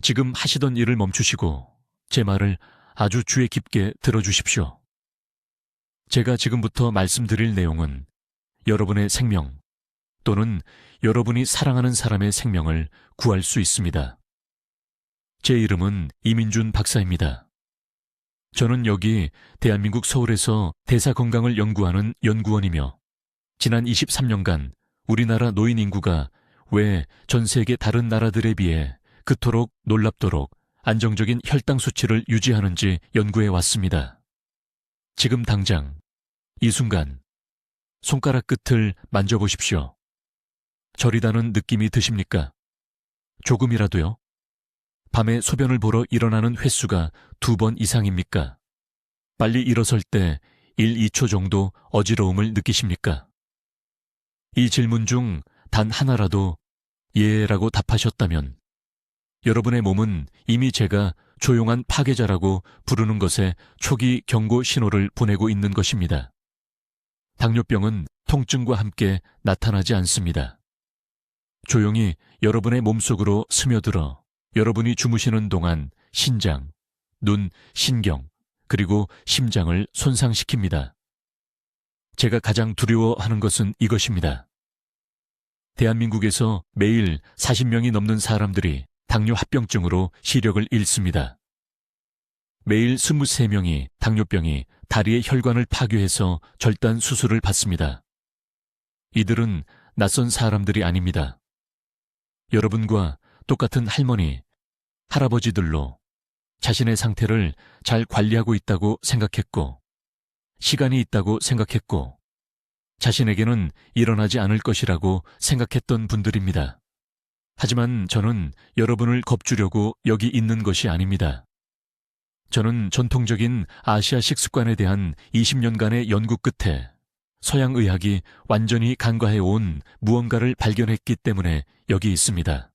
지금 하시던 일을 멈추시고 제 말을 아주 주의 깊게 들어주십시오. 제가 지금부터 말씀드릴 내용은 여러분의 생명 또는 여러분이 사랑하는 사람의 생명을 구할 수 있습니다. 제 이름은 이민준 박사입니다. 저는 여기 대한민국 서울에서 대사건강을 연구하는 연구원이며 지난 23년간 우리나라 노인 인구가 왜 전 세계 다른 나라들에 비해 그토록 놀랍도록 안정적인 혈당 수치를 유지하는지 연구해 왔습니다. 지금 당장, 이 순간, 손가락 끝을 만져보십시오. 저리다는 느낌이 드십니까? 조금이라도요? 밤에 소변을 보러 일어나는 횟수가 2번 이상입니까? 빨리 일어설 때 1, 2초 정도 어지러움을 느끼십니까? 이 질문 중 단 하나라도 예라고 답하셨다면 여러분의 몸은 이미 제가 조용한 파괴자라고 부르는 것에 초기 경고 신호를 보내고 있는 것입니다. 당뇨병은 통증과 함께 나타나지 않습니다. 조용히 여러분의 몸속으로 스며들어 여러분이 주무시는 동안 신장, 눈, 신경, 그리고 심장을 손상시킵니다. 제가 가장 두려워하는 것은 이것입니다. 대한민국에서 매일 40명이 넘는 사람들이 당뇨 합병증으로 시력을 잃습니다. 매일 23명이 당뇨병이 다리의 혈관을 파괴해서 절단 수술을 받습니다. 이들은 낯선 사람들이 아닙니다. 여러분과 똑같은 할머니, 할아버지들로 자신의 상태를 잘 관리하고 있다고 생각했고, 시간이 있다고 생각했고, 자신에게는 일어나지 않을 것이라고 생각했던 분들입니다. 하지만 저는 여러분을 겁주려고 여기 있는 것이 아닙니다. 저는 전통적인 아시아식 습관에 대한 20년간의 연구 끝에 서양 의학이 완전히 간과해온 무언가를 발견했기 때문에 여기 있습니다.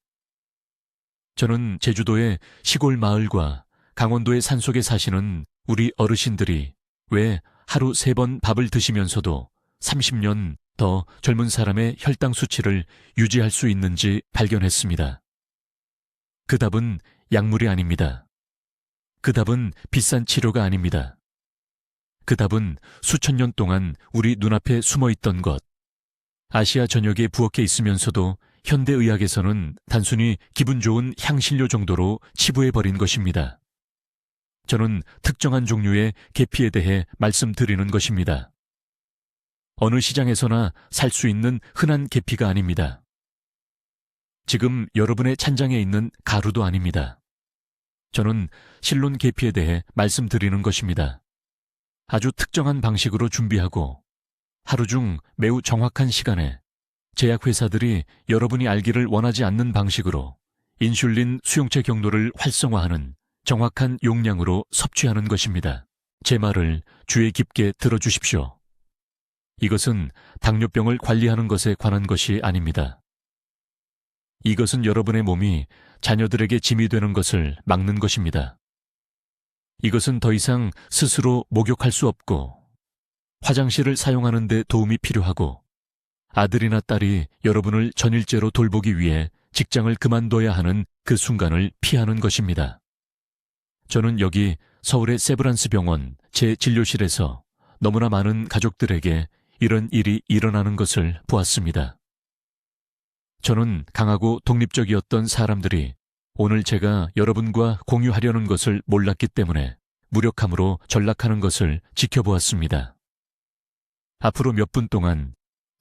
저는 제주도의 시골 마을과 강원도의 산속에 사시는 우리 어르신들이 왜 하루 3번 밥을 드시면서도 30년 더 젊은 사람의 혈당 수치를 유지할 수 있는지 발견했습니다. 그 답은 약물이 아닙니다. 그 답은 비싼 치료가 아닙니다. 그 답은 수천 년 동안 우리 눈앞에 숨어있던 것, 아시아 전역에 부엌에 있으면서도 현대의학에서는 단순히 기분 좋은 향신료 정도로 치부해버린 것입니다. 저는 특정한 종류의 계피에 대해 말씀드리는 것입니다. 어느 시장에서나 살 수 있는 흔한 계피가 아닙니다. 지금 여러분의 찬장에 있는 가루도 아닙니다. 저는 실론 계피에 대해 말씀드리는 것입니다. 아주 특정한 방식으로 준비하고 하루 중 매우 정확한 시간에 제약회사들이 여러분이 알기를 원하지 않는 방식으로 인슐린 수용체 경로를 활성화하는 정확한 용량으로 섭취하는 것입니다. 제 말을 주의 깊게 들어주십시오. 이것은 당뇨병을 관리하는 것에 관한 것이 아닙니다. 이것은 여러분의 몸이 자녀들에게 짐이 되는 것을 막는 것입니다. 이것은 더 이상 스스로 목욕할 수 없고 화장실을 사용하는 데 도움이 필요하고 아들이나 딸이 여러분을 전일제로 돌보기 위해 직장을 그만둬야 하는 그 순간을 피하는 것입니다. 저는 여기 서울의 세브란스 병원 제 진료실에서 너무나 많은 가족들에게 이런 일이 일어나는 것을 보았습니다. 저는 강하고 독립적이었던 사람들이 오늘 제가 여러분과 공유하려는 것을 몰랐기 때문에 무력함으로 전락하는 것을 지켜보았습니다. 앞으로 몇 분 동안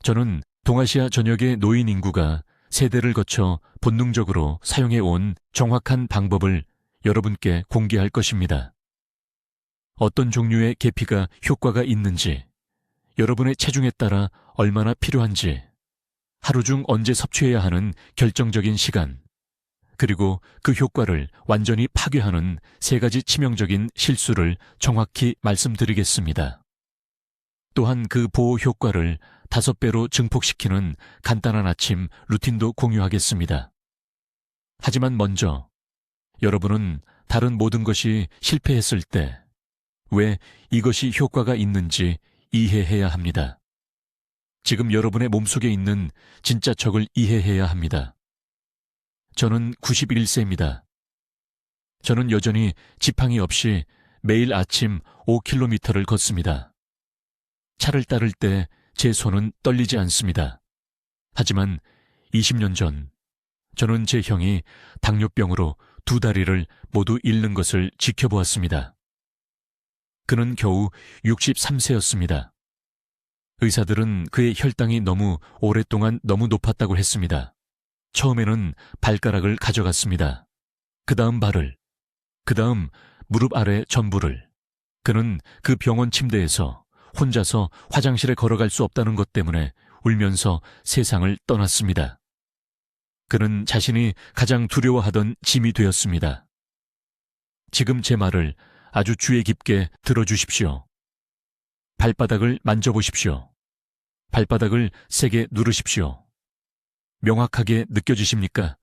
저는 동아시아 전역의 노인 인구가 세대를 거쳐 본능적으로 사용해온 정확한 방법을 여러분께 공개할 것입니다. 어떤 종류의 계피가 효과가 있는지, 여러분의 체중에 따라 얼마나 필요한지, 하루 중 언제 섭취해야 하는 결정적인 시간, 그리고 그 효과를 완전히 파괴하는 3가지 치명적인 실수를 정확히 말씀드리겠습니다. 또한 그 보호 효과를 5배로 증폭시키는 간단한 아침 루틴도 공유하겠습니다. 하지만 먼저 여러분은 다른 모든 것이 실패했을 때 왜 이것이 효과가 있는지 이해해야 합니다. 지금 여러분의 몸속에 있는 진짜 적을 이해해야 합니다. 저는 91세입니다. 저는 여전히 지팡이 없이 매일 아침 5km를 걷습니다. 차를 따를 때 제 손은 떨리지 않습니다. 하지만 20년 전 저는 제 형이 당뇨병으로 두 다리를 모두 잃는 것을 지켜보았습니다. 그는 겨우 63세였습니다. 의사들은 그의 혈당이 너무 오랫동안 너무 높았다고 했습니다. 처음에는 발가락을 가져갔습니다. 그 다음 발을, 그 다음 무릎 아래 전부를. 그는 그 병원 침대에서 혼자서 화장실에 걸어갈 수 없다는 것 때문에 울면서 세상을 떠났습니다. 그는 자신이 가장 두려워하던 짐이 되었습니다. 지금 제 말을 아주 주의 깊게 들어주십시오. 발바닥을 만져보십시오. 발바닥을 세게 누르십시오. 명확하게 느껴지십니까?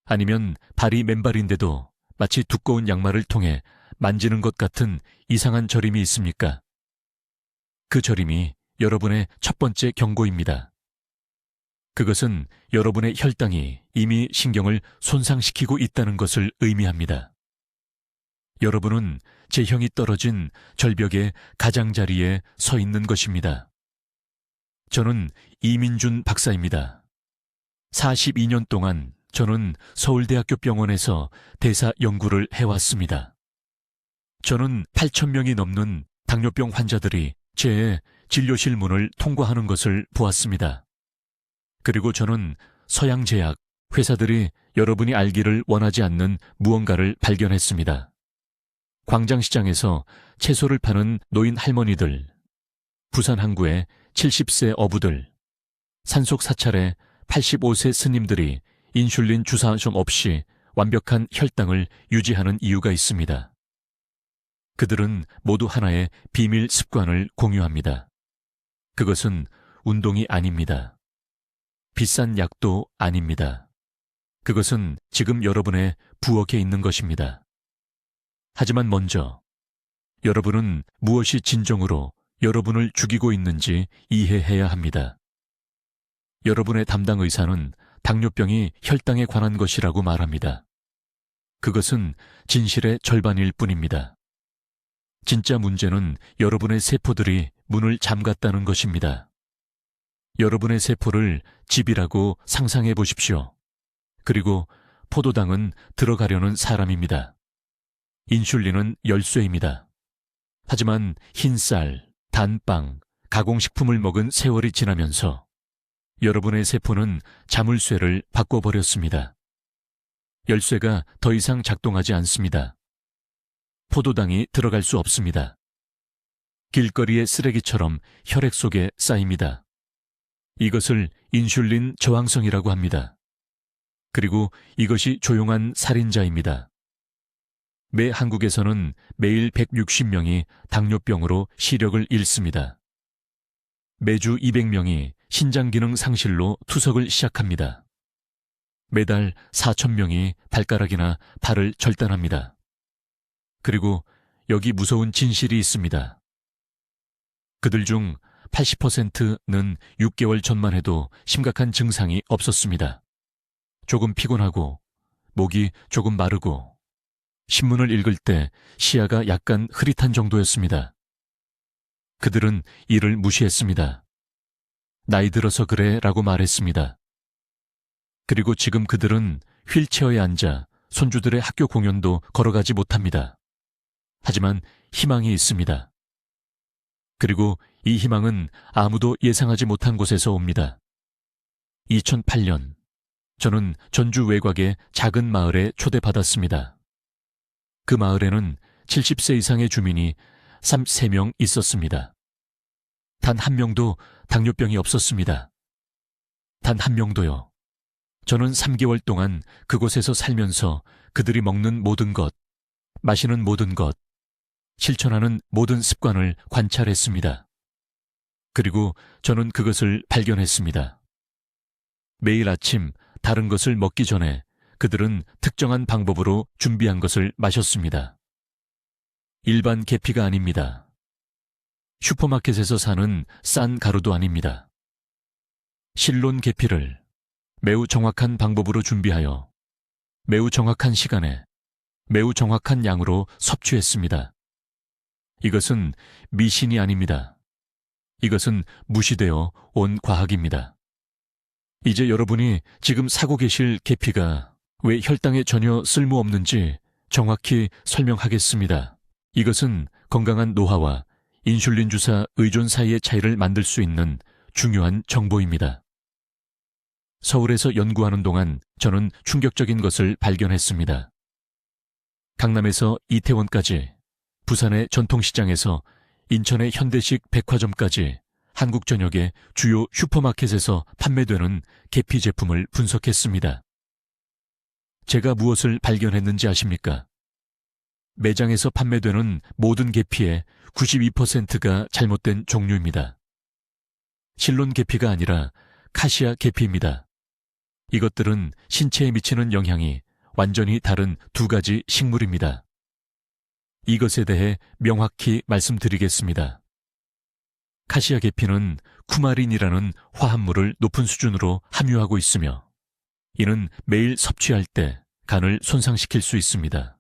아니면 발이 맨발인데도 마치 두꺼운 양말을 통해 만지는 것 같은 이상한 저림이 있습니까? 그 저림이 여러분의 첫 번째 경고입니다. 그것은 여러분의 혈당이 이미 신경을 손상시키고 있다는 것을 의미합니다. 여러분은 제 형이 떨어진 절벽의 가장자리에 서 있는 것입니다. 저는 이민준 박사입니다. 42년 동안 저는 서울대학교 병원에서 대사 연구를 해왔습니다. 저는 8,000명이 넘는 당뇨병 환자들이 제 진료실 문을 통과하는 것을 보았습니다. 그리고 저는 서양제약 회사들이 여러분이 알기를 원하지 않는 무언가를 발견했습니다. 광장시장에서 채소를 파는 노인 할머니들, 부산 항구의 70세 어부들, 산속 사찰의 85세 스님들이 인슐린 주사 좀 없이 완벽한 혈당을 유지하는 이유가 있습니다. 그들은 모두 하나의 비밀 습관을 공유합니다. 그것은 운동이 아닙니다. 비싼 약도 아닙니다. 그것은 지금 여러분의 부엌에 있는 것입니다. 하지만 먼저 여러분은 무엇이 진정으로 여러분을 죽이고 있는지 이해해야 합니다. 여러분의 담당 의사는 당뇨병이 혈당에 관한 것이라고 말합니다. 그것은 진실의 절반일 뿐입니다. 진짜 문제는 여러분의 세포들이 문을 잠갔다는 것입니다. 여러분의 세포를 집이라고 상상해 보십시오. 그리고 포도당은 들어가려는 사람입니다. 인슐린은 열쇠입니다. 하지만 흰쌀, 단빵, 가공식품을 먹은 세월이 지나면서 여러분의 세포는 자물쇠를 바꿔버렸습니다. 열쇠가 더 이상 작동하지 않습니다. 포도당이 들어갈 수 없습니다. 길거리의 쓰레기처럼 혈액 속에 쌓입니다. 이것을 인슐린 저항성이라고 합니다. 그리고 이것이 조용한 살인자입니다. 매 한국에서는 매일 160명이 당뇨병으로 시력을 잃습니다. 매주 200명이 신장기능 상실로 투석을 시작합니다. 매달 4,000명이 발가락이나 발을 절단합니다. 그리고 여기 무서운 진실이 있습니다. 그들 중 80%는 6개월 전만 해도 심각한 증상이 없었습니다. 조금 피곤하고 목이 조금 마르고 신문을 읽을 때 시야가 약간 흐릿한 정도였습니다. 그들은 이를 무시했습니다. 나이 들어서 그래 라고 말했습니다. 그리고 지금 그들은 휠체어에 앉아 손주들의 학교 공연도 걸어가지 못합니다. 하지만 희망이 있습니다. 그리고 이 희망은 아무도 예상하지 못한 곳에서 옵니다. 2008년, 저는 전주 외곽의 작은 마을에 초대받았습니다. 그 마을에는 70세 이상의 주민이 3명 있었습니다. 단 한 명도 당뇨병이 없었습니다. 단 한 명도요. 저는 3개월 동안 그곳에서 살면서 그들이 먹는 모든 것, 마시는 모든 것, 실천하는 모든 습관을 관찰했습니다. 그리고 저는 그것을 발견했습니다. 매일 아침 다른 것을 먹기 전에 그들은 특정한 방법으로 준비한 것을 마셨습니다. 일반 계피가 아닙니다. 슈퍼마켓에서 사는 싼 가루도 아닙니다. 실론 계피를 매우 정확한 방법으로 준비하여 매우 정확한 시간에 매우 정확한 양으로 섭취했습니다. 이것은 미신이 아닙니다. 이것은 무시되어 온 과학입니다. 이제 여러분이 지금 사고 계실 계피가 왜 혈당에 전혀 쓸모없는지 정확히 설명하겠습니다. 이것은 건강한 노화와 인슐린 주사 의존 사이의 차이를 만들 수 있는 중요한 정보입니다. 서울에서 연구하는 동안 저는 충격적인 것을 발견했습니다. 강남에서 이태원까지, 부산의 전통시장에서 인천의 현대식 백화점까지 한국 전역의 주요 슈퍼마켓에서 판매되는 계피 제품을 분석했습니다. 제가 무엇을 발견했는지 아십니까? 매장에서 판매되는 모든 계피의 92%가 잘못된 종류입니다. 실론 계피가 아니라 카시아 계피입니다. 이것들은 신체에 미치는 영향이 완전히 다른 두 가지 식물입니다. 이것에 대해 명확히 말씀드리겠습니다. 카시아 계피는 쿠마린이라는 화합물을 높은 수준으로 함유하고 있으며 이는 매일 섭취할 때 간을 손상시킬 수 있습니다.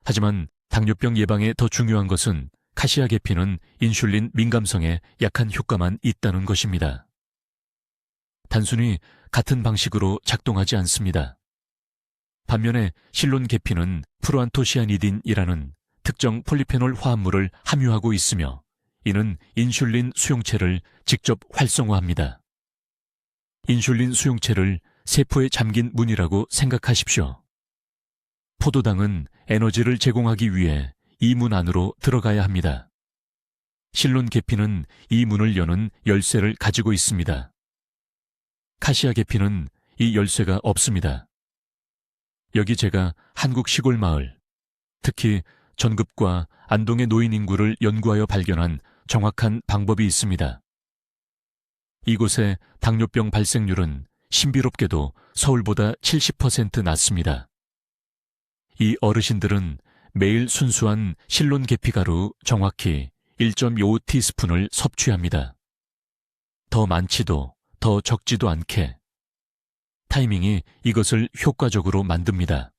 하지만 당뇨병 예방에 더 중요한 것은 카시아 계피는 인슐린 민감성에 약한 효과만 있다는 것입니다. 단순히 같은 방식으로 작동하지 않습니다. 반면에 실론 계피는 프로안토시아니딘이라는 특정 폴리페놀 화합물을 함유하고 있으며 이는 인슐린 수용체를 직접 활성화합니다. 인슐린 수용체를 세포에 잠긴 문이라고 생각하십시오. 포도당은 에너지를 제공하기 위해 이 문 안으로 들어가야 합니다. 실론 계피는 이 문을 여는 열쇠를 가지고 있습니다. 카시아 계피는 이 열쇠가 없습니다. 여기 제가 한국 시골 마을, 특히 전급과 안동의 노인 인구를 연구하여 발견한 정확한 방법이 있습니다. 이곳의 당뇨병 발생률은 신비롭게도 서울보다 70% 낮습니다. 이 어르신들은 매일 순수한 실론 계피 가루 정확히 1.25티스푼을 섭취합니다. 더 많지도 더 적지도 않게. 타이밍이 이것을 효과적으로 만듭니다.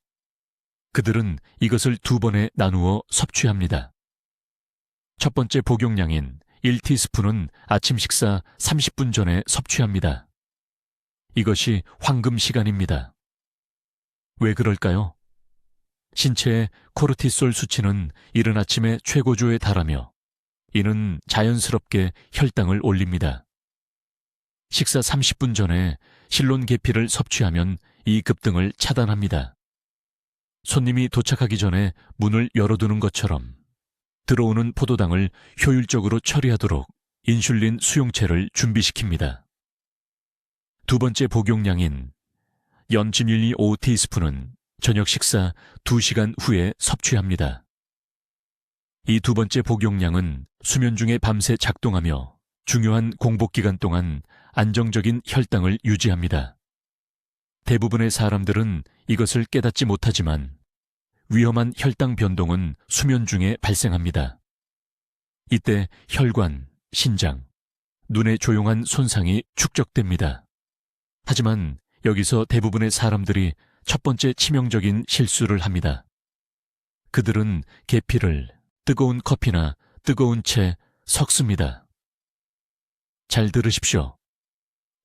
그들은 이것을 2번에 나누어 섭취합니다. 첫 번째 복용량인 1티스푼은 아침 식사 30분 전에 섭취합니다. 이것이 황금 시간입니다. 왜 그럴까요? 신체의 코르티솔 수치는 이른 아침에 최고조에 달하며 이는 자연스럽게 혈당을 올립니다. 식사 30분 전에 실론 계피를 섭취하면 이 급등을 차단합니다. 손님이 도착하기 전에 문을 열어두는 것처럼 들어오는 포도당을 효율적으로 처리하도록 인슐린 수용체를 준비시킵니다. 두 번째 복용량인 연지닐리 5티스푼은 저녁 식사 2시간 후에 섭취합니다. 이 두 번째 복용량은 수면 중에 밤새 작동하며 중요한 공복 기간 동안 안정적인 혈당을 유지합니다. 대부분의 사람들은 이것을 깨닫지 못하지만 위험한 혈당 변동은 수면 중에 발생합니다. 이때 혈관, 신장, 눈의 조용한 손상이 축적됩니다. 하지만 여기서 대부분의 사람들이 첫 번째 치명적인 실수를 합니다. 그들은 계피를 뜨거운 커피나 뜨거운 채 섞습니다. 잘 들으십시오.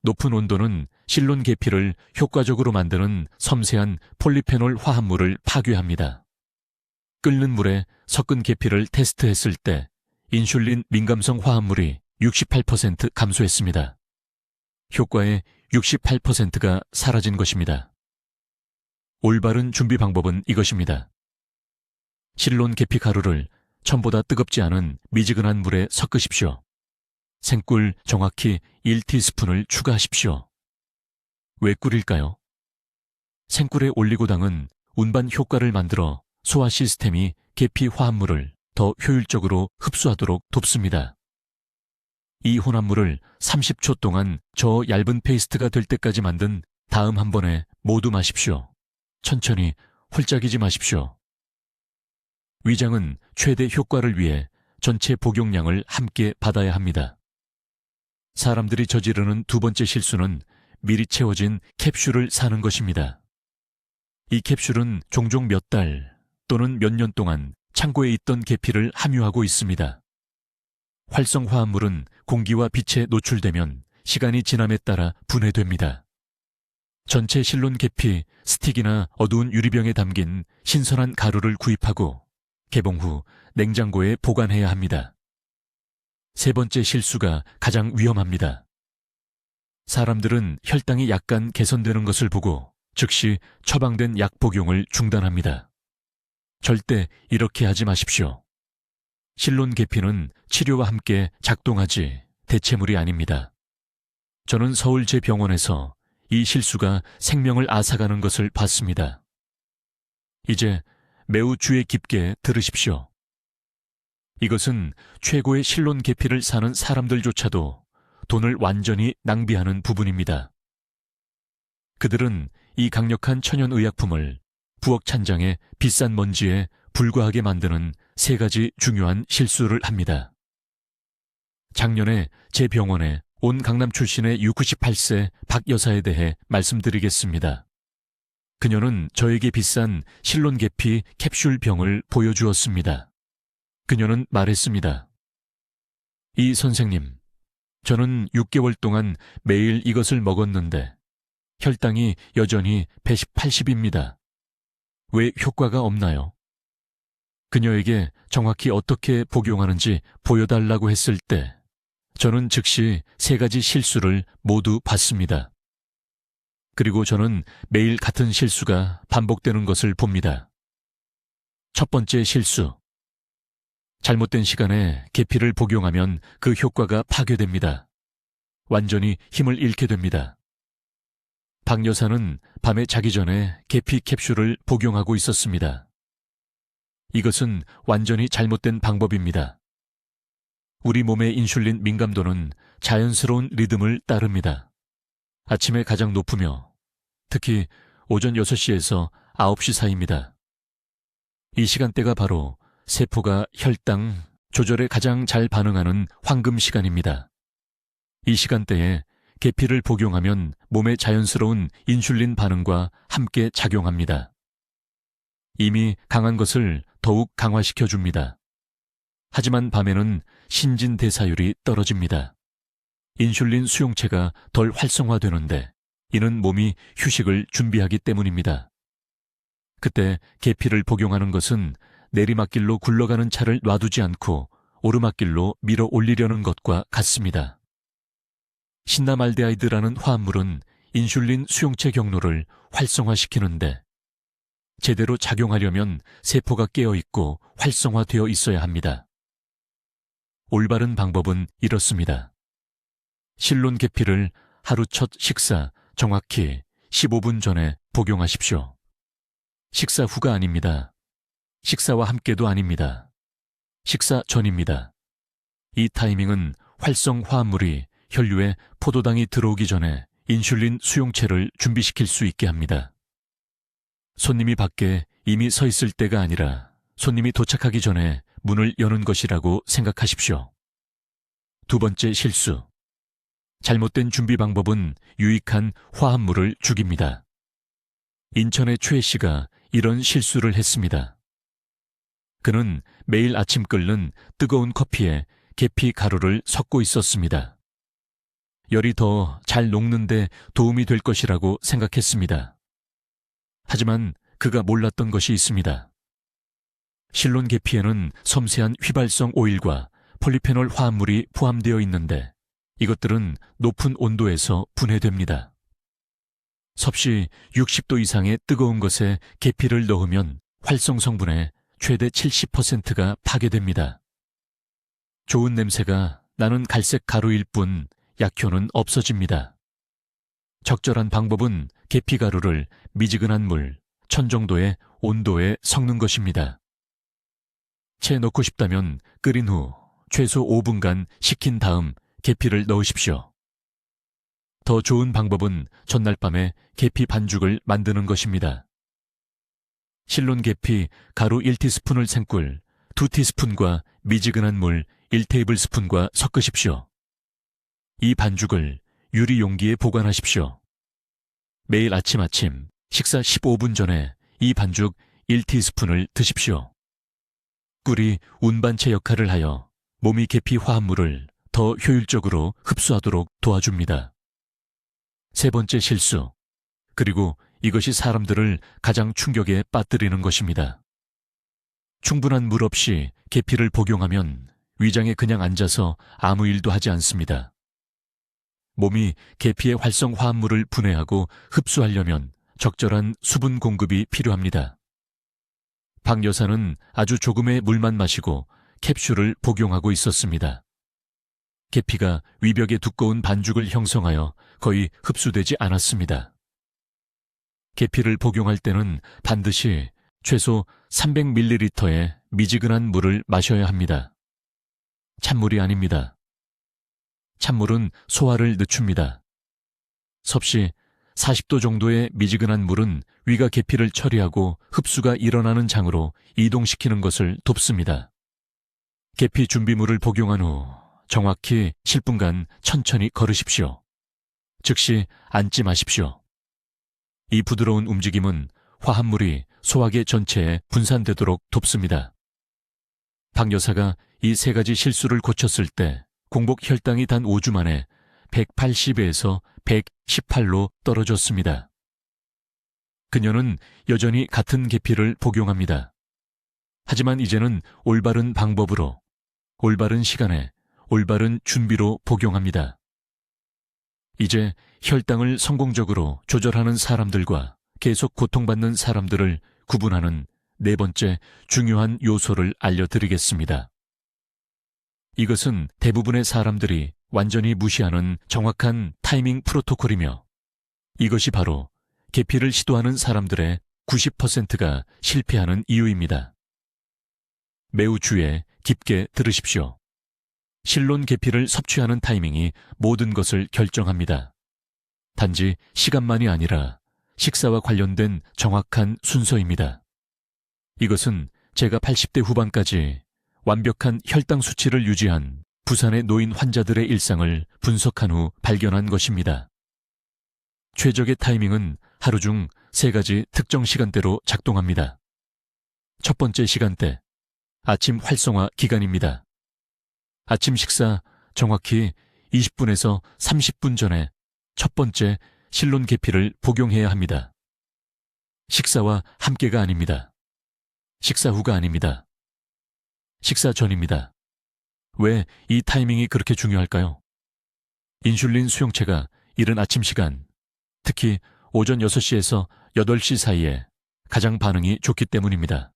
높은 온도는 실론 계피를 효과적으로 만드는 섬세한 폴리페놀 화합물을 파괴합니다. 끓는 물에 섞은 계피를 테스트했을 때 인슐린 민감성 화합물이 68% 감소했습니다. 효과의 68%가 사라진 것입니다. 올바른 준비 방법은 이것입니다. 실론 계피 가루를 전보다 뜨겁지 않은 미지근한 물에 섞으십시오. 생꿀 정확히 1티스푼을 추가하십시오. 왜 꿀일까요? 생꿀의 올리고당은 운반 효과를 만들어 소화 시스템이 계피 화합물을 더 효율적으로 흡수하도록 돕습니다. 이 혼합물을 30초 동안 저 얇은 페이스트가 될 때까지 만든 다음 한 번에 모두 마십시오. 천천히 홀짝이지 마십시오. 위장은 최대 효과를 위해 전체 복용량을 함께 받아야 합니다. 사람들이 저지르는 두 번째 실수는 미리 채워진 캡슐을 사는 것입니다. 이 캡슐은 종종 몇 달, 또는 몇 년 동안 창고에 있던 계피를 함유하고 있습니다. 활성화합물은 공기와 빛에 노출되면 시간이 지남에 따라 분해됩니다. 전체 실론 계피, 스틱이나 어두운 유리병에 담긴 신선한 가루를 구입하고 개봉 후 냉장고에 보관해야 합니다. 세 번째 실수가 가장 위험합니다. 사람들은 혈당이 약간 개선되는 것을 보고 즉시 처방된 약 복용을 중단합니다. 절대 이렇게 하지 마십시오. 실론 계피는 치료와 함께 작동하지 대체물이 아닙니다. 저는 서울 제 병원에서 이 실수가 생명을 앗아가는 것을 봤습니다. 이제 매우 주의 깊게 들으십시오. 이것은 최고의 실론 계피를 사는 사람들조차도 돈을 완전히 낭비하는 부분입니다. 그들은 이 강력한 천연의약품을 부엌 찬장의 비싼 먼지에 불과하게 만드는 세 가지 중요한 실수를 합니다. 작년에 제 병원에 온 강남 출신의 98세 박 여사에 대해 말씀드리겠습니다. 그녀는 저에게 비싼 실론 계피 캡슐 병을 보여주었습니다. 그녀는 말했습니다. 이 선생님, 저는 6개월 동안 매일 이것을 먹었는데 혈당이 여전히 180입니다. 왜 효과가 없나요? 그녀에게 정확히 어떻게 복용하는지 보여달라고 했을 때 저는 즉시 세 가지 실수를 모두 봤습니다. 그리고 저는 매일 같은 실수가 반복되는 것을 봅니다. 첫 번째 실수. 잘못된 시간에 계피를 복용하면 그 효과가 파괴됩니다. 완전히 힘을 잃게 됩니다. 박 여사는 밤에 자기 전에 계피 캡슐을 복용하고 있었습니다. 이것은 완전히 잘못된 방법입니다. 우리 몸의 인슐린 민감도는 자연스러운 리듬을 따릅니다. 아침에 가장 높으며 특히 오전 6시에서 9시 사이입니다. 이 시간대가 바로 세포가 혈당 조절에 가장 잘 반응하는 황금 시간입니다. 이 시간대에 계피를 복용하면 몸의 자연스러운 인슐린 반응과 함께 작용합니다. 이미 강한 것을 더욱 강화시켜 줍니다. 하지만 밤에는 신진대사율이 떨어집니다. 인슐린 수용체가 덜 활성화되는데 이는 몸이 휴식을 준비하기 때문입니다. 그때 계피를 복용하는 것은 내리막길로 굴러가는 차를 놔두지 않고 오르막길로 밀어 올리려는 것과 같습니다. 신나말데하이드라는 화합물은 인슐린 수용체 경로를 활성화시키는데 제대로 작용하려면 세포가 깨어있고 활성화되어 있어야 합니다. 올바른 방법은 이렇습니다. 실론 계피를 하루 첫 식사 정확히 15분 전에 복용하십시오. 식사 후가 아닙니다. 식사와 함께도 아닙니다. 식사 전입니다. 이 타이밍은 활성화합물이 혈류에 포도당이 들어오기 전에 인슐린 수용체를 준비시킬 수 있게 합니다. 손님이 밖에 이미 서 있을 때가 아니라 손님이 도착하기 전에 문을 여는 것이라고 생각하십시오. 두 번째 실수. 잘못된 준비 방법은 유익한 화합물을 죽입니다. 인천의 최 씨가 이런 실수를 했습니다. 그는 매일 아침 끓는 뜨거운 커피에 계피 가루를 섞고 있었습니다. 열이 더 잘 녹는데 도움이 될 것이라고 생각했습니다. 하지만 그가 몰랐던 것이 있습니다. 실론 계피에는 섬세한 휘발성 오일과 폴리페놀 화합물이 포함되어 있는데 이것들은 높은 온도에서 분해됩니다. 섭씨 60도 이상의 뜨거운 것에 계피를 넣으면 활성 성분의 최대 70%가 파괴됩니다. 좋은 냄새가 나는 갈색 가루일 뿐 약효는 없어집니다. 적절한 방법은 계피 가루를 미지근한 물 1000 정도의 온도에 섞는 것입니다. 채 넣고 싶다면 끓인 후 최소 5분간 식힌 다음 계피를 넣으십시오. 더 좋은 방법은 전날 밤에 계피 반죽을 만드는 것입니다. 실론 계피 가루 1티스푼을 생꿀 2티스푼과 미지근한 물 1테이블스푼과 섞으십시오. 이 반죽을 유리 용기에 보관하십시오. 매일 아침 식사 15분 전에 이 반죽 1티스푼을 드십시오. 꿀이 운반체 역할을 하여 몸이 계피 화합물을 더 효율적으로 흡수하도록 도와줍니다. 세 번째 실수, 그리고 이것이 사람들을 가장 충격에 빠뜨리는 것입니다. 충분한 물 없이 계피를 복용하면 위장에 그냥 앉아서 아무 일도 하지 않습니다. 몸이 계피의 활성 화합물을 분해하고 흡수하려면 적절한 수분 공급이 필요합니다. 박 여사는 아주 조금의 물만 마시고 캡슐을 복용하고 있었습니다. 계피가 위벽에 두꺼운 반죽을 형성하여 거의 흡수되지 않았습니다. 계피를 복용할 때는 반드시 최소 300ml의 미지근한 물을 마셔야 합니다. 찬물이 아닙니다. 찬물은 소화를 늦춥니다. 섭씨 40도 정도의 미지근한 물은 위가 계피를 처리하고 흡수가 일어나는 장으로 이동시키는 것을 돕습니다. 계피 준비물을 복용한 후 정확히 7분간 천천히 걸으십시오. 즉시 앉지 마십시오. 이 부드러운 움직임은 화합물이 소화계 전체에 분산되도록 돕습니다. 박 여사가 이 세 가지 실수를 고쳤을 때 공복 혈당이 단 5주 만에 180에서 118로 떨어졌습니다. 그녀는 여전히 같은 계피를 복용합니다. 하지만 이제는 올바른 방법으로, 올바른 시간에, 올바른 준비로 복용합니다. 이제 혈당을 성공적으로 조절하는 사람들과 계속 고통받는 사람들을 구분하는 네 번째 중요한 요소를 알려드리겠습니다. 이것은 대부분의 사람들이 완전히 무시하는 정확한 타이밍 프로토콜이며 이것이 바로 계피를 시도하는 사람들의 90%가 실패하는 이유입니다. 매우 주의 깊게 들으십시오. 실론 계피를 섭취하는 타이밍이 모든 것을 결정합니다. 단지 시간만이 아니라 식사와 관련된 정확한 순서입니다. 이것은 제가 80대 후반까지 완벽한 혈당 수치를 유지한 부산의 노인 환자들의 일상을 분석한 후 발견한 것입니다. 최적의 타이밍은 하루 중 3가지 특정 시간대로 작동합니다. 첫 번째 시간대, 아침 활성화 기간입니다. 아침 식사 정확히 20분에서 30분 전에 첫 번째 실론 계피를 복용해야 합니다. 식사와 함께가 아닙니다. 식사 후가 아닙니다. 식사 전입니다. 왜 이 타이밍이 그렇게 중요할까요? 인슐린 수용체가 이른 아침 시간, 특히 오전 6시에서 8시 사이에 가장 반응이 좋기 때문입니다.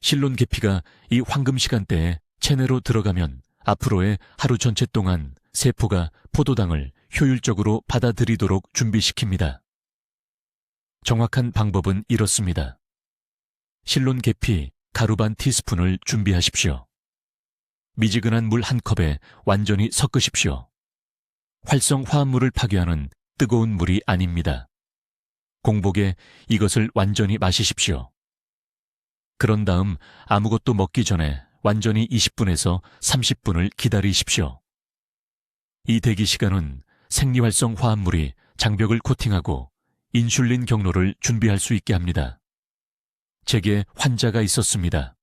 실론 계피가 이 황금 시간대에 체내로 들어가면 앞으로의 하루 전체 동안 세포가 포도당을 효율적으로 받아들이도록 준비시킵니다. 정확한 방법은 이렇습니다. 실론 계피 가루 반 티스푼을 준비하십시오. 미지근한 물 한 컵에 완전히 섞으십시오. 활성 화합물을 파괴하는 뜨거운 물이 아닙니다. 공복에 이것을 완전히 마시십시오. 그런 다음 아무것도 먹기 전에 완전히 20분에서 30분을 기다리십시오. 이 대기 시간은 생리활성 화합물이 장벽을 코팅하고 인슐린 경로를 준비할 수 있게 합니다. 제게 환자가 있었습니다.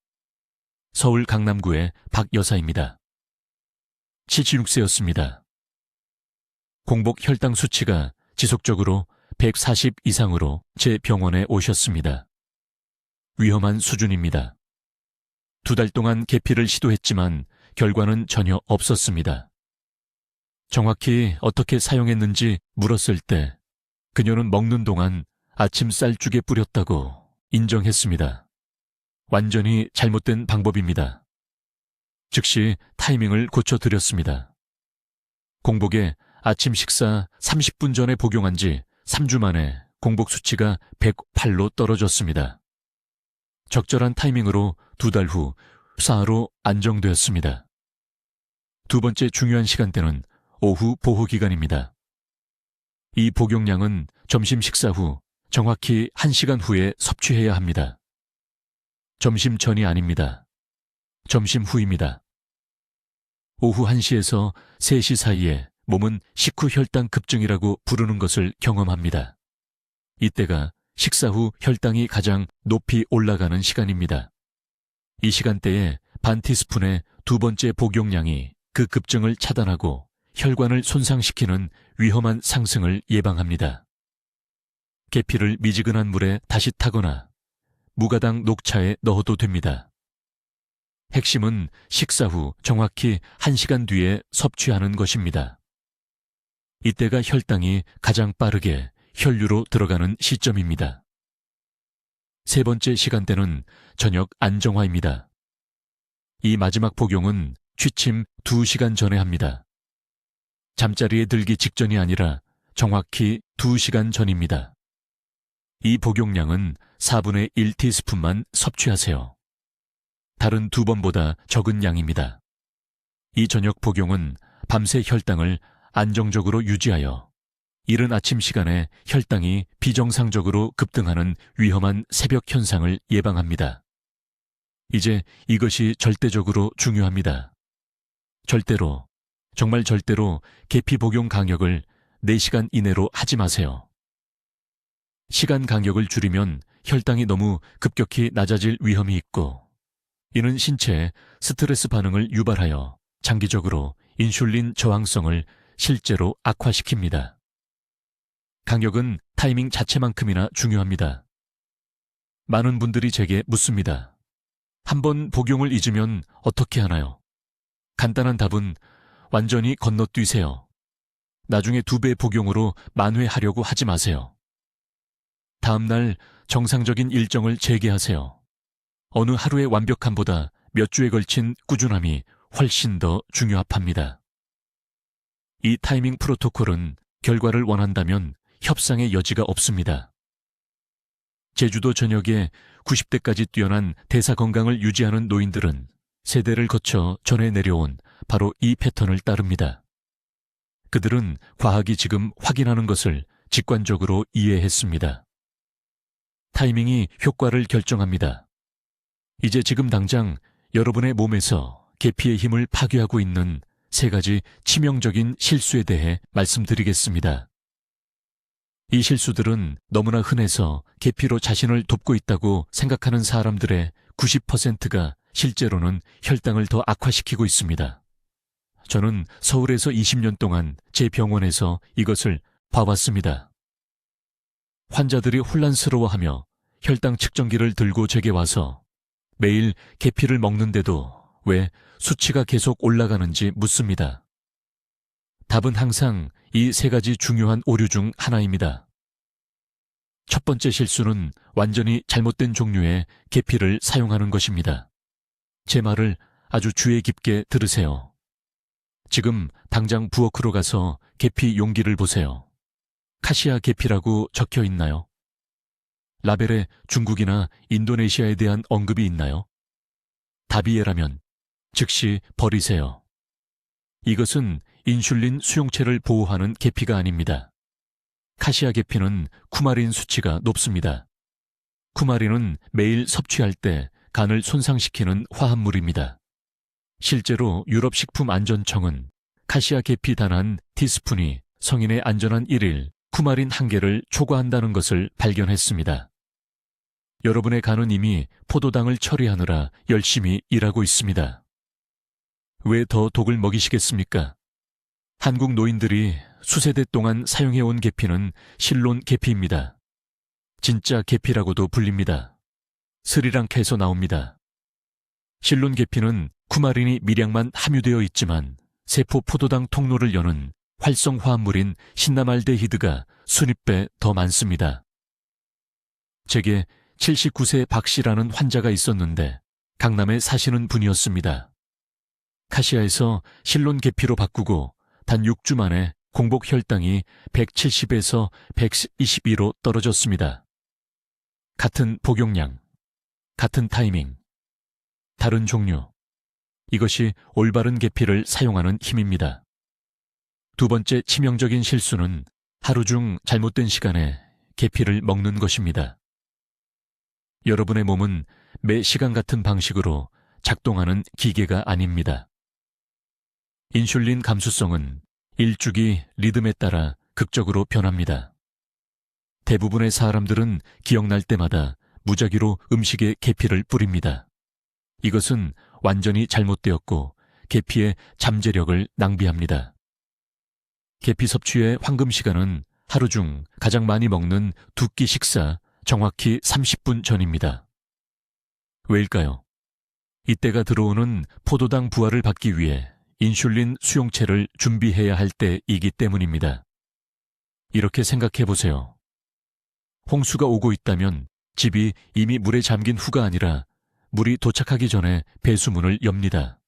서울 강남구의 박 여사입니다. 76세였습니다. 공복 혈당 수치가 지속적으로 140 이상으로 제 병원에 오셨습니다. 위험한 수준입니다. 2달 동안 계피를 시도했지만 결과는 전혀 없었습니다. 정확히 어떻게 사용했는지 물었을 때 그녀는 먹는 동안 아침 쌀죽에 뿌렸다고 인정했습니다. 완전히 잘못된 방법입니다. 즉시 타이밍을 고쳐드렸습니다. 공복에 아침 식사 30분 전에 복용한 지 3주 만에 공복 수치가 108로 떨어졌습니다. 적절한 타이밍으로 2달 후 4로 안정되었습니다. 두 번째 중요한 시간대는 오후 보호기간입니다. 이 복용량은 점심 식사 후 정확히 1시간 후에 섭취해야 합니다. 점심 전이 아닙니다. 점심 후입니다. 오후 1시에서 3시 사이에 몸은 식후 혈당 급증이라고 부르는 것을 경험합니다. 이때가 식사 후 혈당이 가장 높이 올라가는 시간입니다. 이 시간대에 반 티스푼의 두 번째 복용량이 그 급증을 차단하고 혈관을 손상시키는 위험한 상승을 예방합니다. 계피를 미지근한 물에 다시 타거나 무가당 녹차에 넣어도 됩니다. 핵심은 식사 후 정확히 1시간 뒤에 섭취하는 것입니다. 이때가 혈당이 가장 빠르게 혈류로 들어가는 시점입니다. 세 번째 시간대는 저녁 안정화입니다. 이 마지막 복용은 취침 2시간 전에 합니다. 잠자리에 들기 직전이 아니라 정확히 2시간 전입니다. 이 복용량은 4분의 1티스푼만 섭취하세요. 다른 2번보다 적은 양입니다. 이 저녁 복용은 밤새 혈당을 안정적으로 유지하여 이른 아침 시간에 혈당이 비정상적으로 급등하는 위험한 새벽 현상을 예방합니다. 이제 이것이 절대적으로 중요합니다. 절대로, 정말 절대로 계피 복용 간격을 4시간 이내로 하지 마세요. 시간 간격을 줄이면 혈당이 너무 급격히 낮아질 위험이 있고, 이는 신체에 스트레스 반응을 유발하여 장기적으로 인슐린 저항성을 실제로 악화시킵니다. 간격은 타이밍 자체만큼이나 중요합니다. 많은 분들이 제게 묻습니다. 한번 복용을 잊으면 어떻게 하나요? 간단한 답은 완전히 건너뛰세요. 나중에 2배 복용으로 만회하려고 하지 마세요. 다음날 정상적인 일정을 재개하세요. 어느 하루의 완벽함보다 몇 주에 걸친 꾸준함이 훨씬 더 중요합니다. 이 타이밍 프로토콜은 결과를 원한다면 협상의 여지가 없습니다. 제주도 전역에 90대까지 뛰어난 대사 건강을 유지하는 노인들은 세대를 거쳐 전해 내려온 바로 이 패턴을 따릅니다. 그들은 과학이 지금 확인하는 것을 직관적으로 이해했습니다. 타이밍이 효과를 결정합니다. 이제 지금 당장 여러분의 몸에서 계피의 힘을 파괴하고 있는 3가지 치명적인 실수에 대해 말씀드리겠습니다. 이 실수들은 너무나 흔해서 계피로 자신을 돕고 있다고 생각하는 사람들의 90%가 실제로는 혈당을 더 악화시키고 있습니다. 저는 서울에서 20년 동안 제 병원에서 이것을 봐왔습니다. 환자들이 혼란스러워하며 혈당 측정기를 들고 제게 와서 매일 계피를 먹는데도 왜 수치가 계속 올라가는지 묻습니다. 답은 항상 이 3가지 중요한 오류 중 하나입니다. 첫 번째 실수는 완전히 잘못된 종류의 계피를 사용하는 것입니다. 제 말을 아주 주의 깊게 들으세요. 지금 당장 부엌으로 가서 계피 용기를 보세요. 카시아 계피라고 적혀 있나요? 라벨에 중국이나 인도네시아에 대한 언급이 있나요? 답이 예라면 즉시 버리세요. 이것은 인슐린 수용체를 보호하는 계피가 아닙니다. 카시아 계피는 쿠마린 수치가 높습니다. 쿠마린은 매일 섭취할 때 간을 손상시키는 화합물입니다. 실제로 유럽식품안전청은 카시아 계피 단 한 티스푼이 성인의 안전한 1일 쿠마린 1개를 초과한다는 것을 발견했습니다. 여러분의 간은 이미 포도당을 처리하느라 열심히 일하고 있습니다. 왜 더 독을 먹이시겠습니까? 한국 노인들이 수세대 동안 사용해온 계피는 실론 계피입니다. 진짜 계피라고도 불립니다. 스리랑카에서 나옵니다. 실론 계피는 쿠마린이 미량만 함유되어 있지만 세포 포도당 통로를 여는 활성 화합물인 신나말데히드가 수십배 더 많습니다. 제게 79세 박 씨라는 환자가 있었는데 강남에 사시는 분이었습니다. 카시아에서 실론 계피로 바꾸고 단 6주 만에 공복 혈당이 170에서 122로 떨어졌습니다. 같은 복용량, 같은 타이밍, 다른 종류. 이것이 올바른 계피를 사용하는 힘입니다. 두 번째 치명적인 실수는 하루 중 잘못된 시간에 계피를 먹는 것입니다. 여러분의 몸은 매 시간 같은 방식으로 작동하는 기계가 아닙니다. 인슐린 감수성은 일주기 리듬에 따라 극적으로 변합니다. 대부분의 사람들은 기억날 때마다 무작위로 음식에 계피를 뿌립니다. 이것은 완전히 잘못되었고 계피의 잠재력을 낭비합니다. 계피 섭취의 황금 시간은 하루 중 가장 많이 먹는 두 끼 식사 정확히 30분 전입니다. 왜일까요? 이때가 들어오는 포도당 부하를 받기 위해 인슐린 수용체를 준비해야 할 때이기 때문입니다. 이렇게 생각해 보세요. 홍수가 오고 있다면 집이 이미 물에 잠긴 후가 아니라 물이 도착하기 전에 배수문을 엽니다.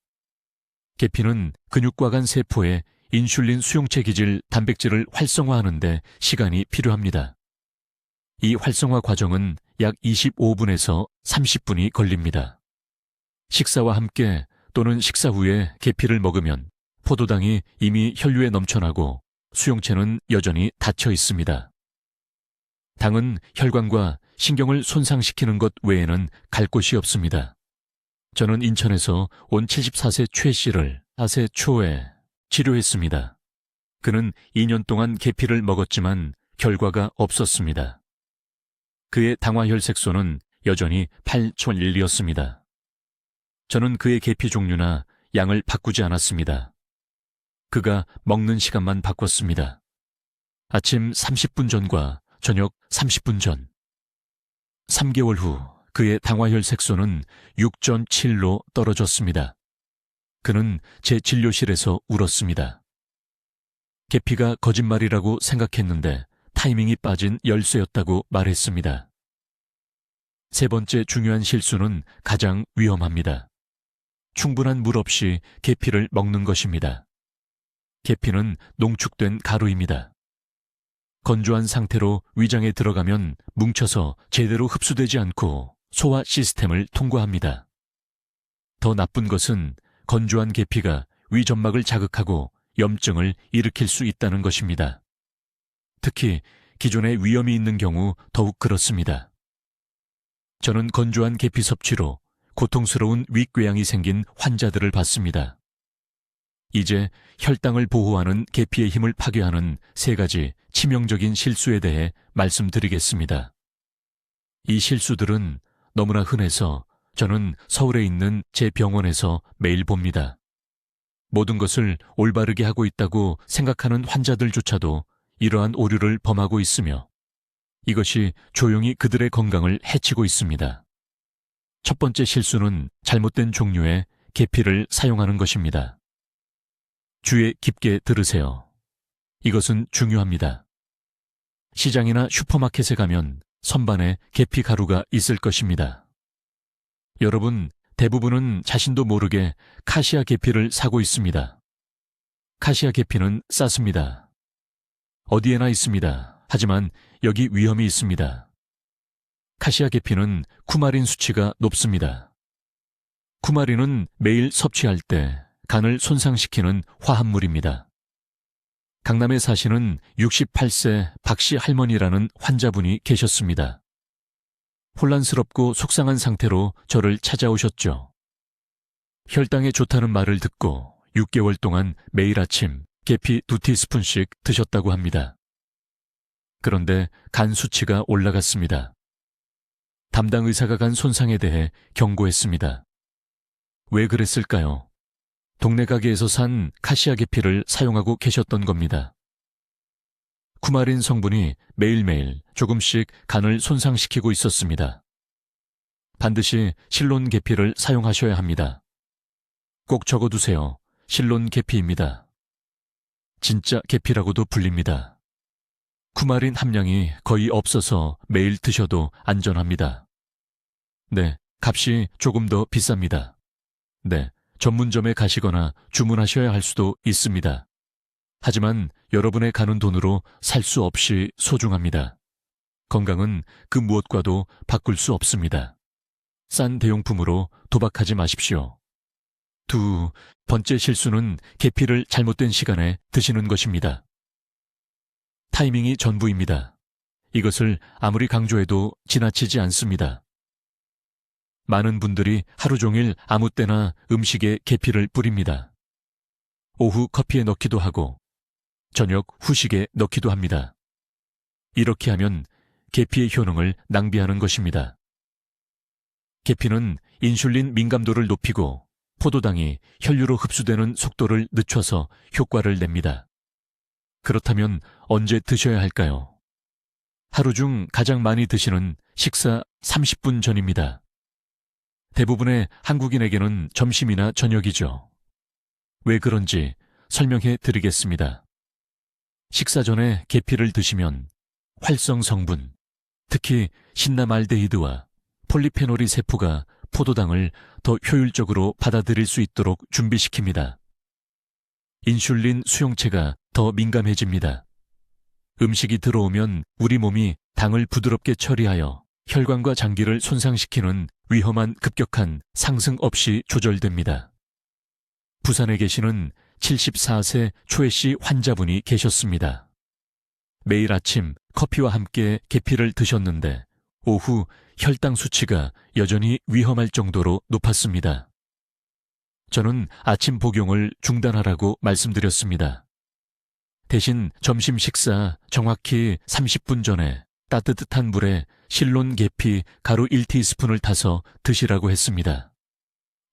계피는 근육과간 세포에 인슐린 수용체 기질 단백질을 활성화하는 데 시간이 필요합니다. 이 활성화 과정은 약 25분에서 30분이 걸립니다. 식사와 함께 또는 식사 후에 계피를 먹으면 포도당이 이미 혈류에 넘쳐나고 수용체는 여전히 닫혀 있습니다. 당은 혈관과 신경을 손상시키는 것 외에는 갈 곳이 없습니다. 저는 인천에서 온 74세 최 씨를 4세 초에 치료했습니다. 그는 2년 동안 계피를 먹었지만 결과가 없었습니다. 그의 당화혈색소는 여전히 8001이었습니다. 저는 그의 계피 종류나 양을 바꾸지 않았습니다. 그가 먹는 시간만 바꿨습니다. 아침 30분 전과 저녁 30분 전. 3개월 후 그의 당화혈색소는 6.7로 떨어졌습니다. 그는 제 진료실에서 울었습니다. 계피가 거짓말이라고 생각했는데 타이밍이 빠진 열쇠였다고 말했습니다. 세 번째 중요한 실수는 가장 위험합니다. 충분한 물 없이 계피를 먹는 것입니다. 계피는 농축된 가루입니다. 건조한 상태로 위장에 들어가면 뭉쳐서 제대로 흡수되지 않고 소화 시스템을 통과합니다. 더 나쁜 것은 건조한 계피가 위점막을 자극하고 염증을 일으킬 수 있다는 것입니다. 특히 기존에 위염이 있는 경우 더욱 그렇습니다. 저는 건조한 계피 섭취로 고통스러운 윗궤양이 생긴 환자들을 봤습니다. 이제 혈당을 보호하는 계피의 힘을 파괴하는 3가지 치명적인 실수에 대해 말씀드리겠습니다. 이 실수들은 너무나 흔해서 저는 서울에 있는 제 병원에서 매일 봅니다. 모든 것을 올바르게 하고 있다고 생각하는 환자들조차도 이러한 오류를 범하고 있으며 이것이 조용히 그들의 건강을 해치고 있습니다. 첫 번째 실수는 잘못된 종류의 계피를 사용하는 것입니다. 귀에 깊게 들으세요. 이것은 중요합니다. 시장이나 슈퍼마켓에 가면 선반에 계피 가루가 있을 것입니다. 여러분, 대부분은 자신도 모르게 카시아 계피를 사고 있습니다. 카시아 계피는 싸습니다. 어디에나 있습니다. 하지만 여기 위험이 있습니다. 카시아 계피는 쿠마린 수치가 높습니다. 쿠마린은 매일 섭취할 때 간을 손상시키는 화합물입니다. 강남에 사시는 68세 박씨 할머니라는 환자분이 계셨습니다. 혼란스럽고 속상한 상태로 저를 찾아오셨죠. 혈당에 좋다는 말을 듣고 6개월 동안 매일 아침 계피 2티스푼씩 드셨다고 합니다. 그런데 간 수치가 올라갔습니다. 담당 의사가 간 손상에 대해 경고했습니다. 왜 그랬을까요? 동네 가게에서 산 카시아 계피를 사용하고 계셨던 겁니다. 쿠마린 성분이 매일매일 조금씩 간을 손상시키고 있었습니다. 반드시 실론 계피를 사용하셔야 합니다. 꼭 적어두세요. 실론 계피입니다. 진짜 계피라고도 불립니다. 쿠마린 함량이 거의 없어서 매일 드셔도 안전합니다. 네, 값이 조금 더 비쌉니다. 네, 전문점에 가시거나 주문하셔야 할 수도 있습니다. 하지만 여러분의 가는 돈으로 살 수 없이 소중합니다. 건강은 그 무엇과도 바꿀 수 없습니다. 싼 대용품으로 도박하지 마십시오. 두 번째 실수는 계피를 잘못된 시간에 드시는 것입니다. 타이밍이 전부입니다. 이것을 아무리 강조해도 지나치지 않습니다. 많은 분들이 하루 종일 아무 때나 음식에 계피를 뿌립니다. 오후 커피에 넣기도 하고 저녁 후식에 넣기도 합니다. 이렇게 하면 계피의 효능을 낭비하는 것입니다. 계피는 인슐린 민감도를 높이고 포도당이 혈류로 흡수되는 속도를 늦춰서 효과를 냅니다. 그렇다면 언제 드셔야 할까요? 하루 중 가장 많이 드시는 식사 30분 전입니다. 대부분의 한국인에게는 점심이나 저녁이죠. 왜 그런지 설명해 드리겠습니다. 식사 전에 계피를 드시면 활성 성분, 특히 신라말데히드와 폴리페놀이 세포가 포도당을 더 효율적으로 받아들일 수 있도록 준비시킵니다. 인슐린 수용체가 더 민감해집니다. 음식이 들어오면 우리 몸이 당을 부드럽게 처리하여 혈관과 장기를 손상시키는 위험한 급격한 상승 없이 조절됩니다. 부산에 계시는 74세 초혜 씨 환자분이 계셨습니다. 매일 아침 커피와 함께 계피를 드셨는데 오후 혈당 수치가 여전히 위험할 정도로 높았습니다. 저는 아침 복용을 중단하라고 말씀드렸습니다. 대신 점심 식사 정확히 30분 전에 따뜻한 물에 실론 계피 가루 1티스푼을 타서 드시라고 했습니다.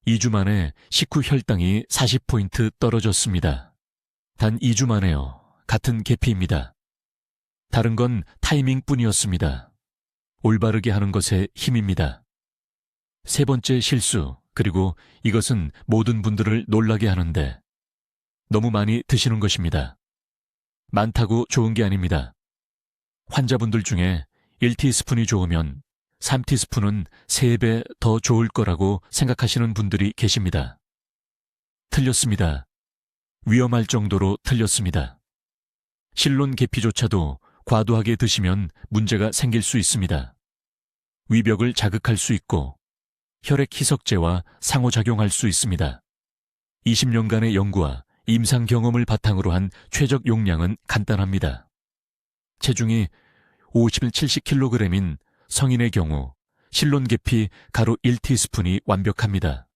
2주 만에 식후 혈당이 40포인트 떨어졌습니다. 단 2주 만에요. 같은 계피입니다. 다른 건 타이밍뿐이었습니다. 올바르게 하는 것에 힘입니다. 세 번째 실수, 그리고 이것은 모든 분들을 놀라게 하는데 너무 많이 드시는 것입니다. 많다고 좋은 게 아닙니다. 환자분들 중에 1티스푼이 좋으면 3티스푼은 3배 더 좋을 거라고 생각하시는 분들이 계십니다. 틀렸습니다. 위험할 정도로 틀렸습니다. 실론 계피조차도 과도하게 드시면 문제가 생길 수 있습니다. 위벽을 자극할 수 있고 혈액 희석제와 상호작용할 수 있습니다. 20년간의 연구와 임상 경험을 바탕으로 한 최적 용량은 간단합니다. 체중이 50-70kg인 성인의 경우 실론 계피 가루 1티스푼이 완벽합니다.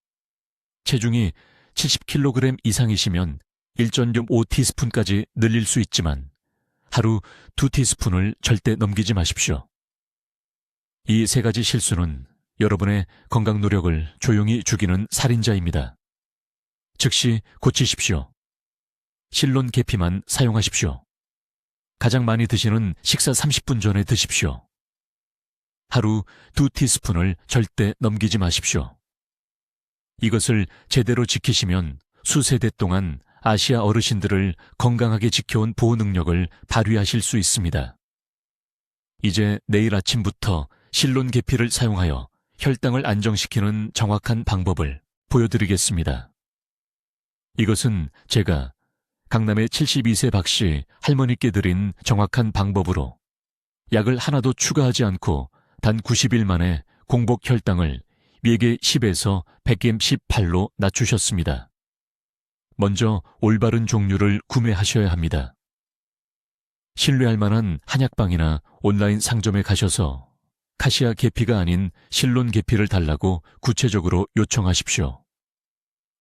체중이 70kg 이상이시면 1.5티스푼까지 늘릴 수 있지만 하루 2티스푼을 절대 넘기지 마십시오. 이 세 가지 실수는 여러분의 건강 노력을 조용히 죽이는 살인자입니다. 즉시 고치십시오. 실론 계피만 사용하십시오. 가장 많이 드시는 식사 30분 전에 드십시오. 하루 2티스푼을 절대 넘기지 마십시오. 이것을 제대로 지키시면 수세대 동안 아시아 어르신들을 건강하게 지켜온 보호 능력을 발휘하실 수 있습니다. 이제 내일 아침부터 실론 계피를 사용하여 혈당을 안정시키는 정확한 방법을 보여드리겠습니다. 이것은 제가 강남의 72세 박씨 할머니께 드린 정확한 방법으로 약을 하나도 추가하지 않고 단 90일 만에 공복 혈당을 4개 10에서 100g 18로 낮추셨습니다. 먼저 올바른 종류를 구매하셔야 합니다. 신뢰할 만한 한약방이나 온라인 상점에 가셔서 카시아 계피가 아닌 실론 계피를 달라고 구체적으로 요청하십시오.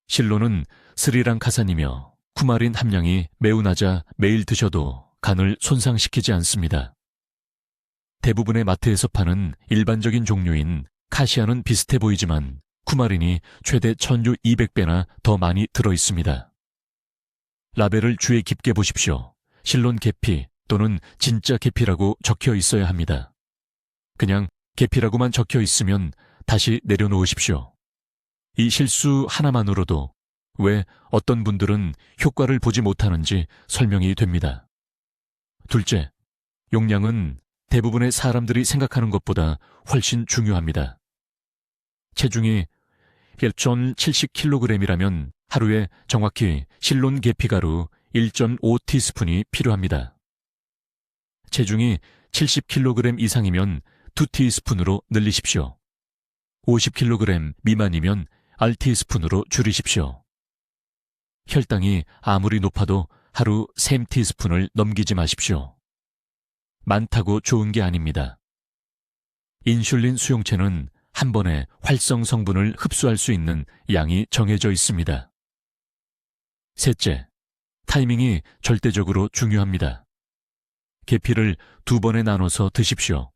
실론은 스리랑카산이며 쿠마린 함량이 매우 낮아 매일 드셔도 간을 손상시키지 않습니다. 대부분의 마트에서 파는 일반적인 종류인 카시아는 비슷해 보이지만 쿠마린이 최대 1200배나 더 많이 들어 있습니다. 라벨을 주의 깊게 보십시오. 실론 계피 또는 진짜 계피라고 적혀 있어야 합니다. 그냥 계피라고만 적혀 있으면 다시 내려놓으십시오. 이 실수 하나만으로도 왜 어떤 분들은 효과를 보지 못하는지 설명이 됩니다. 둘째, 용량은 대부분의 사람들이 생각하는 것보다 훨씬 중요합니다. 체중이 1,070kg이라면 하루에 정확히 실론 계피가루 1.5티스푼이 필요합니다. 체중이 70kg 이상이면 2티스푼으로 늘리십시오. 50kg 미만이면 알티스푼으로 줄이십시오. 혈당이 아무리 높아도 하루 3티스푼을 넘기지 마십시오. 많다고 좋은 게 아닙니다. 인슐린 수용체는 한 번에 활성 성분을 흡수할 수 있는 양이 정해져 있습니다. 셋째, 타이밍이 절대적으로 중요합니다. 계피를 2번에 나눠서 드십시오.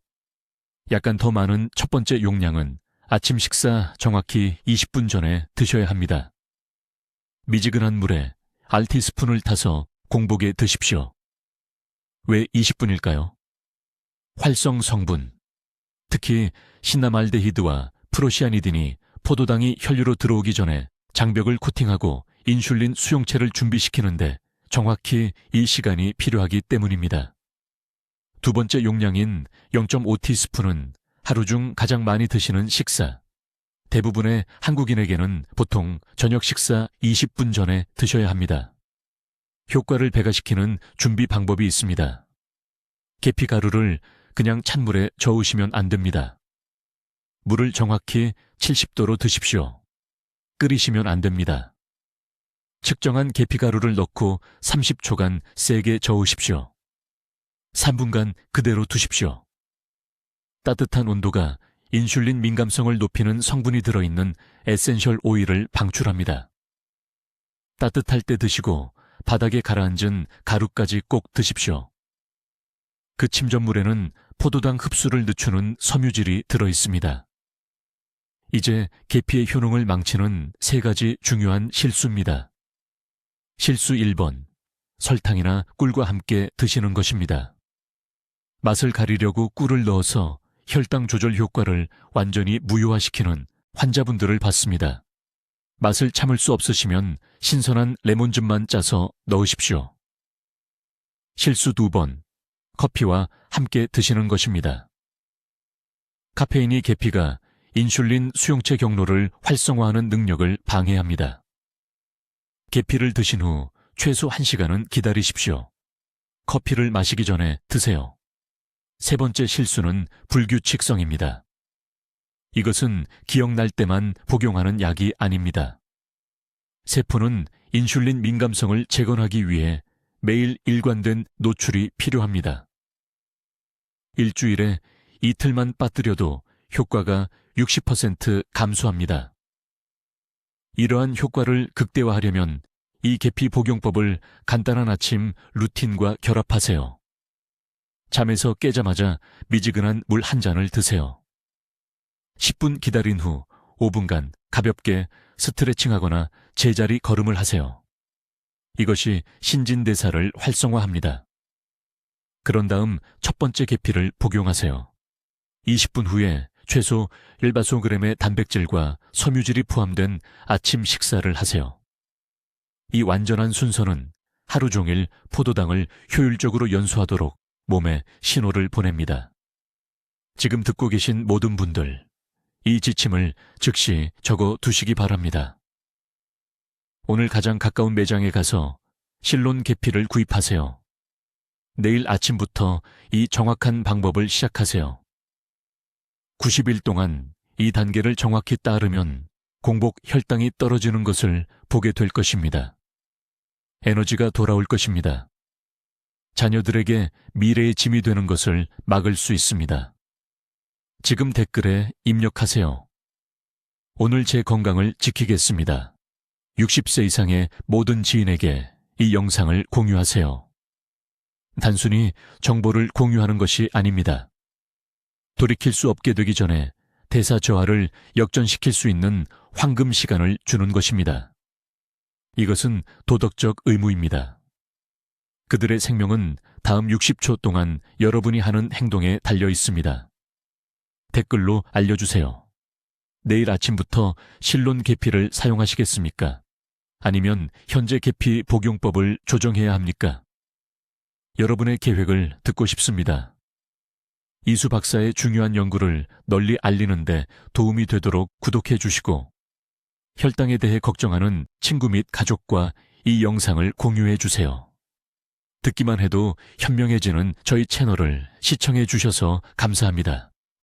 약간 더 많은 첫 번째 용량은 아침 식사 정확히 20분 전에 드셔야 합니다. 미지근한 물에 알티스푼을 타서 공복에 드십시오. 왜 20분일까요? 활성 성분, 특히 신나말데히드와 프로시아니딘이 포도당이 혈류로 들어오기 전에 장벽을 코팅하고 인슐린 수용체를 준비시키는데 정확히 이 시간이 필요하기 때문입니다. 두 번째 용량인 0.5티스푼은 하루 중 가장 많이 드시는 식사. 대부분의 한국인에게는 보통 저녁 식사 20분 전에 드셔야 합니다. 효과를 배가시키는 준비 방법이 있습니다. 계피 가루를 그냥 찬물에 저으시면 안 됩니다. 물을 정확히 70도로 드십시오. 끓이시면 안 됩니다. 측정한 계피 가루를 넣고 30초간 세게 저으십시오. 3분간 그대로 두십시오. 따뜻한 온도가 인슐린 민감성을 높이는 성분이 들어있는 에센셜 오일을 방출합니다. 따뜻할 때 드시고 바닥에 가라앉은 가루까지 꼭 드십시오. 그 침전물에는 포도당 흡수를 늦추는 섬유질이 들어있습니다. 이제 계피의 효능을 망치는 3가지 중요한 실수입니다. 실수 1번, 설탕이나 꿀과 함께 드시는 것입니다. 맛을 가리려고 꿀을 넣어서 혈당 조절 효과를 완전히 무효화시키는 환자분들을 봤습니다. 맛을 참을 수 없으시면 신선한 레몬즙만 짜서 넣으십시오. 실수 2번, 커피와 함께 드시는 것입니다. 카페인이 계피가 인슐린 수용체 경로를 활성화하는 능력을 방해합니다. 계피를 드신 후 최소 1시간은 기다리십시오. 커피를 마시기 전에 드세요. 3번째 실수는 불규칙성입니다. 이것은 기억날 때만 복용하는 약이 아닙니다. 세포는 인슐린 민감성을 재건하기 위해 매일 일관된 노출이 필요합니다. 일주일에 이틀만 빠뜨려도 효과가 60% 감소합니다. 이러한 효과를 극대화하려면 이 계피 복용법을 간단한 아침 루틴과 결합하세요. 잠에서 깨자마자 미지근한 물 한 잔을 드세요. 10분 기다린 후 5분간 가볍게 스트레칭하거나 제자리 걸음을 하세요. 이것이 신진대사를 활성화합니다. 그런 다음 첫 번째 계피를 복용하세요. 20분 후에 최소 1바소그램의 단백질과 섬유질이 포함된 아침 식사를 하세요. 이 완전한 순서는 하루 종일 포도당을 효율적으로 연소하도록 몸에 신호를 보냅니다. 지금 듣고 계신 모든 분들, 이 지침을 즉시 적어 두시기 바랍니다. 오늘 가장 가까운 매장에 가서 실론 계피를 구입하세요. 내일 아침부터 이 정확한 방법을 시작하세요. 90일 동안 이 단계를 정확히 따르면 공복 혈당이 떨어지는 것을 보게 될 것입니다. 에너지가 돌아올 것입니다. 자녀들에게 미래의 짐이 되는 것을 막을 수 있습니다. 지금 댓글에 입력하세요. 오늘 제 건강을 지키겠습니다. 60세 이상의 모든 지인에게 이 영상을 공유하세요. 단순히 정보를 공유하는 것이 아닙니다. 돌이킬 수 없게 되기 전에 대사 저하를 역전시킬 수 있는 황금 시간을 주는 것입니다. 이것은 도덕적 의무입니다. 그들의 생명은 다음 60초 동안 여러분이 하는 행동에 달려 있습니다. 댓글로 알려주세요. 내일 아침부터 실론 계피를 사용하시겠습니까? 아니면 현재 계피 복용법을 조정해야 합니까? 여러분의 계획을 듣고 싶습니다. 이수 박사의 중요한 연구를 널리 알리는데 도움이 되도록 구독해 주시고 혈당에 대해 걱정하는 친구 및 가족과 이 영상을 공유해 주세요. 듣기만 해도 현명해지는 저희 채널을 시청해 주셔서 감사합니다.